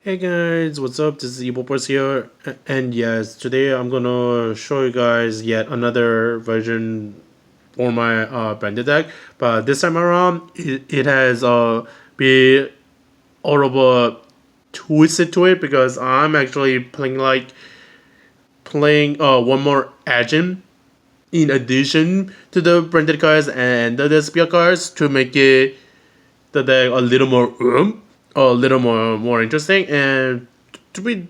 Hey guys, what's up? This is Evil Boys here, and yes, today I'm gonna show you guys yet another version for my branded deck. But this time around, it has be all of a twisted to it because I'm actually playing one more agent in addition to the branded cards and the Despia cards to make it the deck a little more a little more interesting. And to be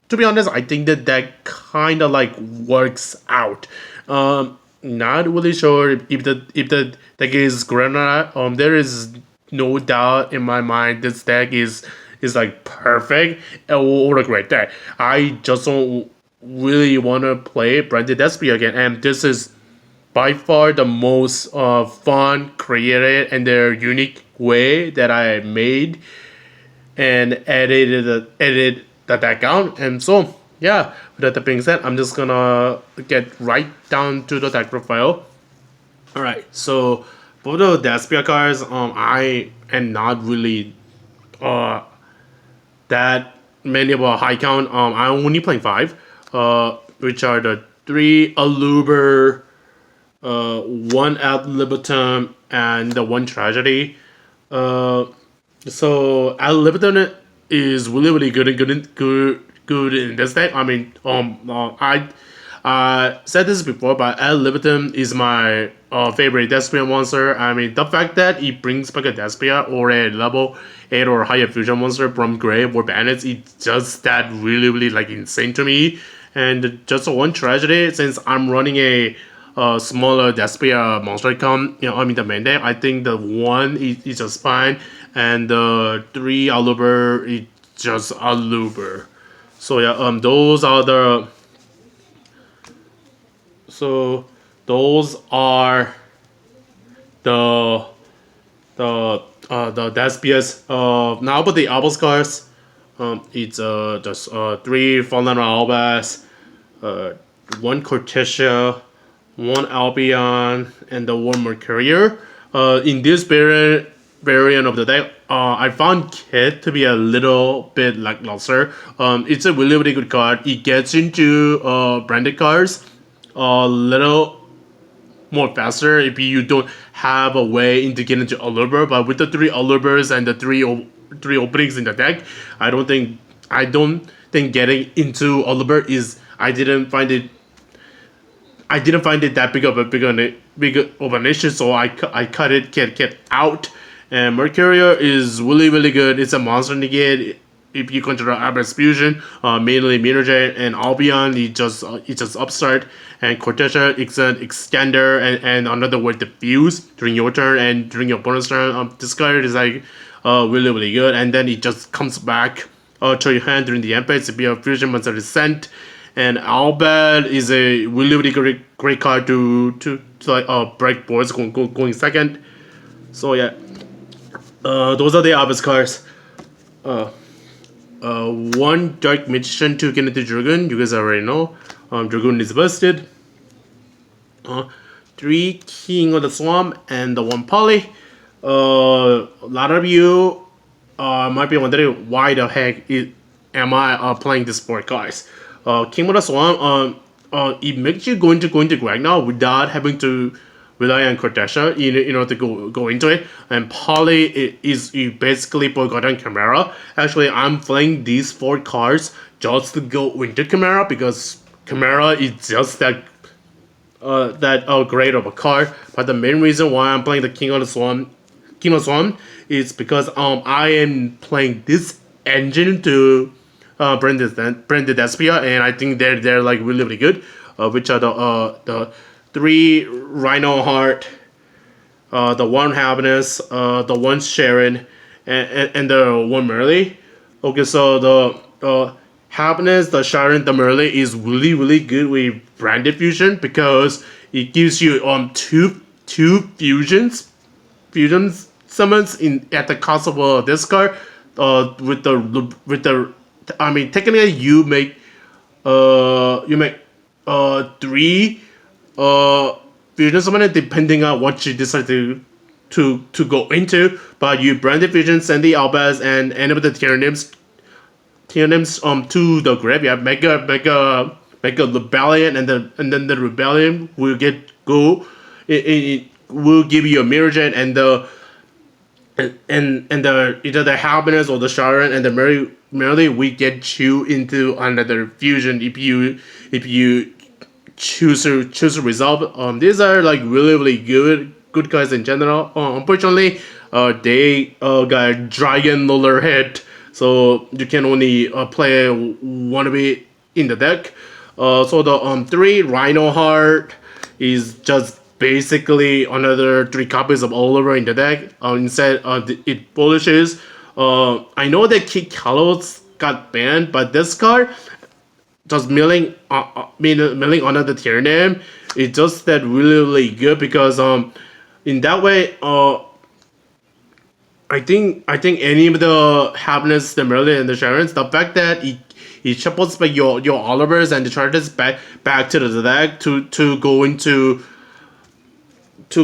to be honest, I think that that kind of like works out. Not really sure if the deck is great or not. There is no doubt in my mind this deck is like perfect or a great deck. I just don't really want to play Branded SP again, and this is by far the most fun, creative, and their unique way that I made and edit the deck out. And so yeah, with that being said, I'm just gonna get right down to the deck profile. All right, so for the Despia cards, I am not really uh that many of a high count. I'm only playing five, which are the three Aluber, one Ad Libitum, and the one Tragedy. Uh, so Ad Libitum is really good and good in this deck. I mean, I said this before, but Ad Libitum is my favorite Despia monster. I mean, the fact that it brings back a Despia or a level 8 or higher fusion monster from Grave or Bandits, it's just that really like insane to me. And just one tragedy, since I'm running a smaller Despia monster count, I mean the main deck, I think the one is just fine, and the three Aluber is just Aluber. So yeah, so those are the the Despias. Now about the Albus cards, it's just three Fallen Albas, uh, one Cortesia, one Albion, and the one Mercurier. In this variant of the deck, I found Kit to be a little bit lackluster. It's a really good card. It gets into branded cards a little more faster if you don't have a way to get into Aluber. But with the three Alubers and the three openings in the deck, I don't think getting into Aluber is I didn't find it that big of an issue, so I cut it get out. And Mercurial is really good. It's a monster negate. If you consider Abyss Fusion, mainly Minojet and Albion, it just upstart, and Cortesia it's an extender and another word diffuse during your turn and during your bonus turn. This card is like really good, and then it just comes back to your hand during the end phase to be a fusion monster descent. And Albert is a really great card to like break boards going second. So yeah, those are the Albert cards. Uh, one Dark Magician to get into Dragoon. You guys already know. Dragoon is busted. Three King of the Swamp and the one Poly. A lot of you might be wondering why the heck am I playing this sport, guys. King of the Swamp, it makes you go into Ragnar without having to rely on Cortesia in order to go into it. And Poly is you basically forgotten Chimera. Actually, I'm playing these four cards just to go into Chimera because Chimera is just that great of a card. But the main reason why I'm playing the King of Swamp is because I am playing this engine to branded Despia, and I think they're like really good. Which are the three Reinoheart, the one Happiness, the one Sharon, and the one Merle. Okay, so the Happiness, the Sharon, the Merle is really good with branded fusion because it gives you two fusion summons in at the cost of a discard. With the I mean technically you make three fusion summon depending on what you decide to go into, but you brand the fusion, send the albas, and enable the Tyranims names to the graveyard, make a rebellion, and then the rebellion will get go. It will give you a mirror jet and the and the either the happiness or the sharon and the merely we get you into another fusion if you choose to resolve. These are like really good guys in general. Unfortunately, they got dragon roller head, so you can only play one of it in the deck. So the three Reinoheart is just basically another three copies of Aluber in the deck. Instead, it polishes. I know that Kid Kalos got banned, but this card just milling another tier name. It's just that really good because in that way I think any of the happiness, the Merlin and the Sharons, the fact that it shuffles back your Olivers and the charges back to the deck to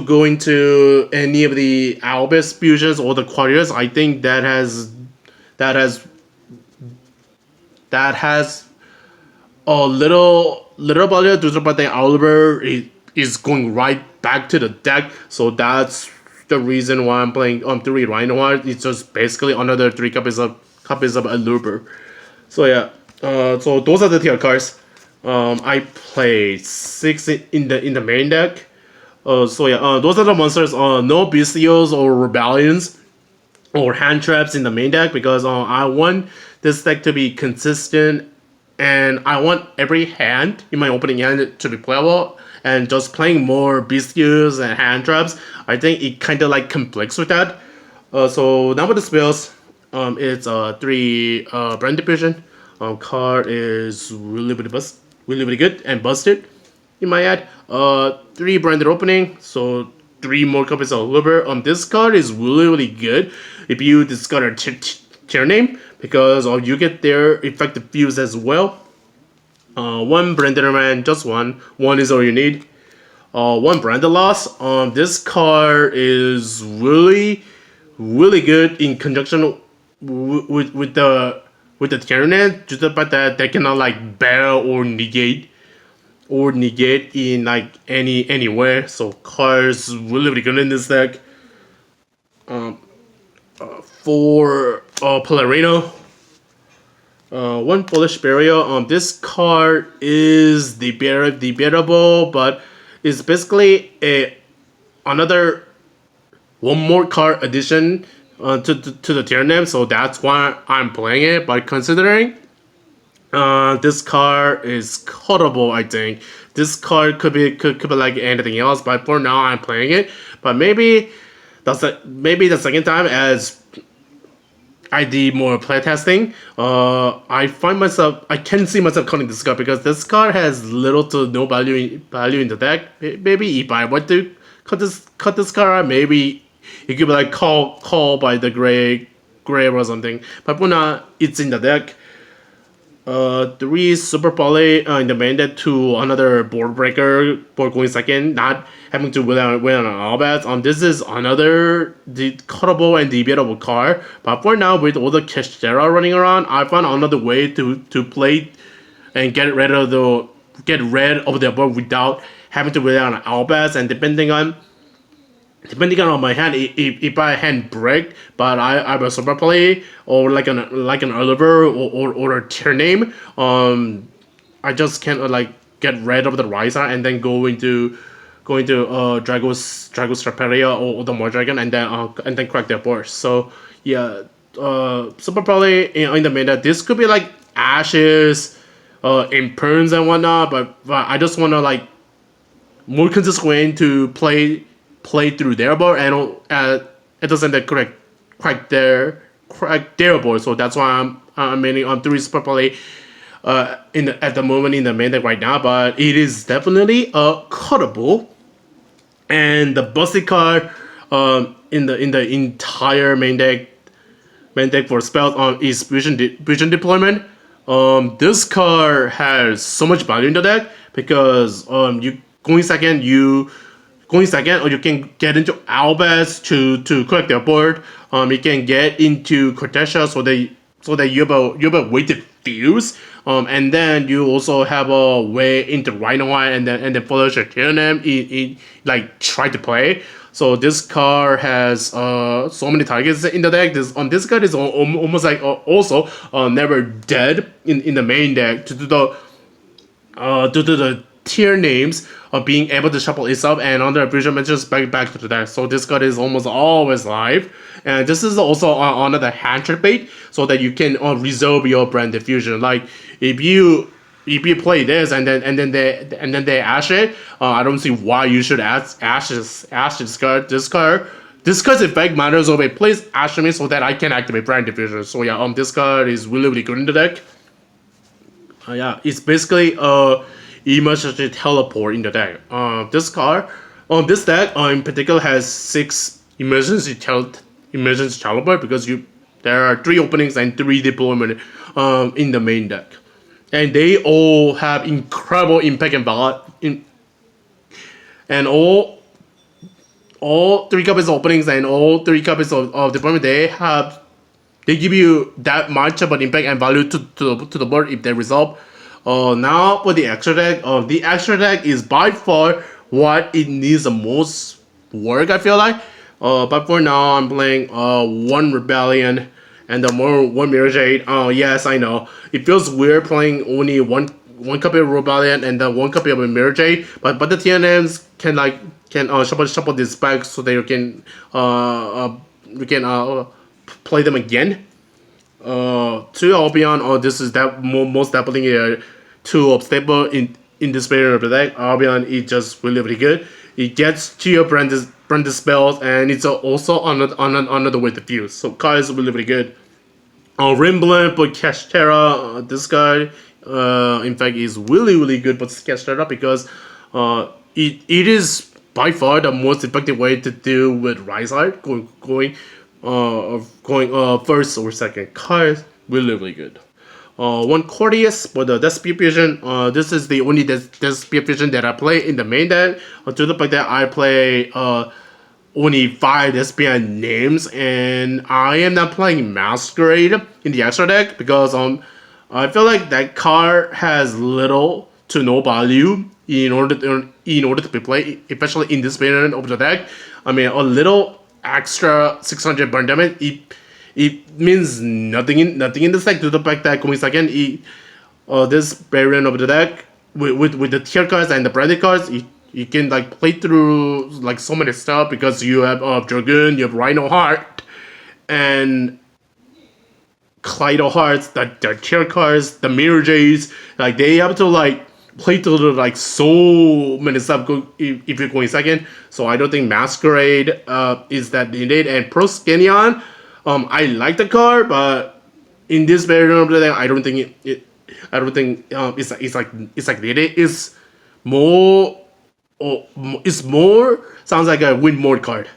go into any of the Albus fusions or the Quarriers, I think that has that has a little value to the but the Aluber is going right back to the deck, so that's the reason why I'm playing three Reinoheart. It's just basically another three copies of Aluber. So yeah, so those are the tier cards. I played six in the main deck. So yeah, those are the monsters. No bestials or rebellions or hand traps in the main deck because I want this deck to be consistent and I want every hand in my opening hand to be playable. And just playing more bestials and hand traps, I think it kind of like conflicts with that. So now with the spells, it's three brand diffusion. Card is really good and busted. In my ad, three branded opening, so three more copies of Aluber. This card is really good if you discard a tier name because you get their effective fuse as well. One branded man, just one. One is all you need. One branded loss. This card is really good in conjunction with the tier name, just the fact that they cannot like bear or negate in like anywhere. So cards really good in this deck. For Polarino, one Polish burial. This card is debatable, but it's basically another one more card addition to the tier name. So that's why I'm playing it. But considering this card is cuttable, I think. This card could be like anything else, but for now I'm playing it. But maybe the second time as I did more playtesting, I can see myself cutting this card because this card has little to no value in the deck. Maybe if I want to cut this card, maybe it could be like call by the grave or something. But for now, it's in the deck. Three super poly in the main deck to another board breaker for going second, not having to win on all bets. This is another cuttable and debatable card, but for now with all the Kestera running around, I found another way to play and get rid of the board without having to win on all bets. And depending on my hand, if I hand break, but I will super play or like an Aluber or a tier name, I just can't like get rid of the Riser and then go into Dragos Traperia or the Mordragon and then crack their board. So yeah, super probably in the main that this could be like Ashes, Imperns and whatnot, but I just wanna like more consistent way to play through their board and it doesn't crack their board. So that's why I'm mainly on three super play at the moment in the main deck right now. But it is definitely cuttable. And the busted card in the entire main deck for spells is vision deployment. This card has so much value in the deck because you going second, or you can get into Albas to correct their board. You can get into Cortesia, so so that you have a way to fuse. And then you also have a way into Reinoheart and then follow your TNM in like try to play. So this card has so many targets in the deck. This card is almost like also never dead in the main deck due to the tier names of being able to shuffle itself and other fusion matches back to the deck. So this card is almost always live. And this is also another hand trick bait so that you can reserve your brand diffusion. Like if you play this and then they ash it, I don't see why you should ash this card. This card's effect matters over it. Please ash me so that I can activate brand diffusion. So yeah, this card is really good in the deck. Yeah, it's basically emergency teleport in the deck. This card, this deck in particular has 6 emergency teleport because there are 3 openings and 3 deployment in the main deck, and they all have incredible impact and all 3 copies of openings and all 3 copies of deployment. They give you that much of an impact and value to the board if they resolve. Now for the extra deck is by far what it needs the most work, I feel like. But for now, I'm playing 1 Rebellion and the one Mirror Jade. Oh yes, I know. It feels weird playing only one copy of Rebellion and then 1 copy of Mirror Jade, but the TNMs can shuffle this back so that you can play them again. To Albion, this is that most definitely 2 of stable in this variant of the deck. Albion is just really good. It gets to your brand spells, and it's also another way to fuse. So card is really good. Rimblin for Cashtera, this guy in fact is really good for Cashtera because it is by far the most effective way to deal with Reinoheart going first or second. Card really good. 1 Cordius for the Despia Fusion. This is the only Despia Fusion that I play in the main deck. To the fact that I play only 5 Despia names, and I am not playing Masquerade in the extra deck because I feel like that card has little to no value in order to be played, especially in this variant of the deck. I mean, a little extra 600 burn damage, it means nothing in this deck, to the fact that going second, this variant of the deck with the tier cards and the branded cards, you can like play through like so many stuff because you have Dragoon, you have Reinoheart, and Kleido Hearts, the tier cards, the Mirror Jades. Like they have to like play through like so many stuff if you're going second. So I don't think Masquerade is that needed. And Proscenion, I like the card, but in this variant of the deck, I don't think it's like needed. It's more sounds like a win mode card.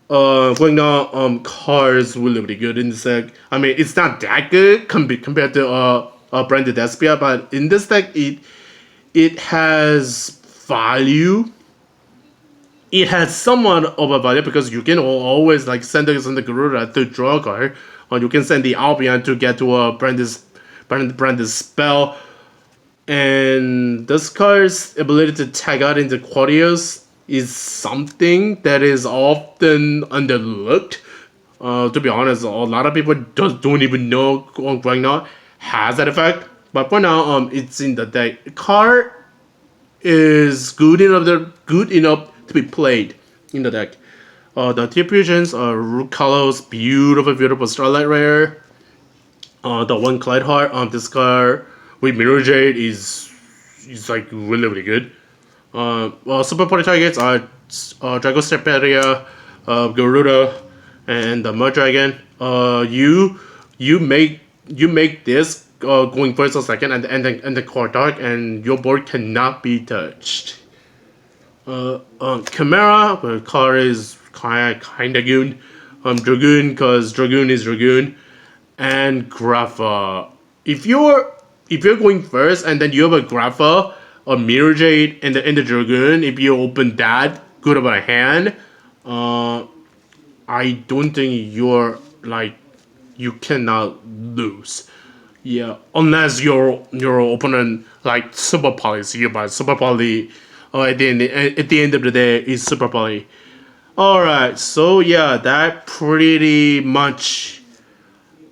Going now, cards will be good in this deck. I mean, it's not that good compared to branded Despia, but in this deck, it has value. It has somewhat of a value because you can always like send the Garuda to draw a card, or you can send the Albion to get to a branded spell. And this card's ability to tag out into Quadios is something that is often underlooked. To be honest, a lot of people don't even know right now has that effect. But for now, it's in the deck. The card is good enough to be played in the deck. The tier fusions are Rukalos, beautiful Starlight Rare. The 1 Clydeheart, this card with Mirror Jade is like really good. Super party targets are Dragosteperia, Garuda, and the Mud Dragon. You make this going first or second, and the core dark, and your board cannot be touched. Chimera, the card is kinda goon. Dragoon, because Dragoon is Dragoon, and Grapha. If you're going first and then you have a Grapha, a Mirror Jade, and the Dragoon, if you open that good of a hand, I don't think you're like you cannot lose. Yeah, unless your opponent like super polys you, but super poly at the end of the day is super poly. All right, so yeah, that pretty much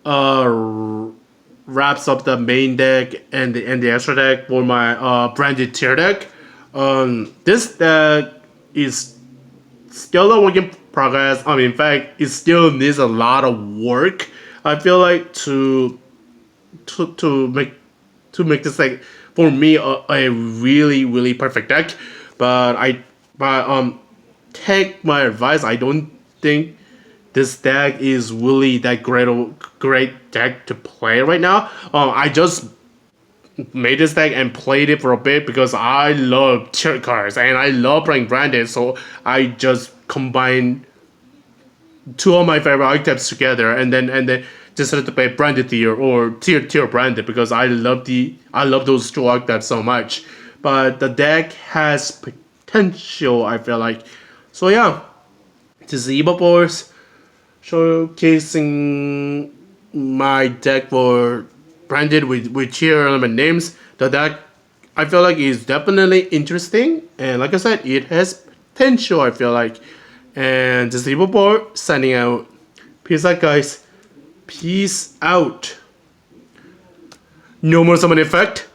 wraps up the main deck and the extra deck for my branded tier deck. This deck is still a work in progress. I mean, in fact, it still needs a lot of work. I feel like to make this like for me a really perfect deck. But take my advice. I don't think this deck is really that great deck to play right now. I just made this deck and played it for a bit because I love tier cards and I love playing branded. So I just combined two of my favorite archetypes together and then decided to play branded tier or tier branded because I love those two archetypes so much. But the deck has potential, I feel like. So yeah, this is Evo Force showcasing my deck for branded with tier element names. The deck I feel like is definitely interesting, and like I said, it has potential. I feel like, and this is Evo Board signing out. Peace out, guys. Peace out. No more summon effect.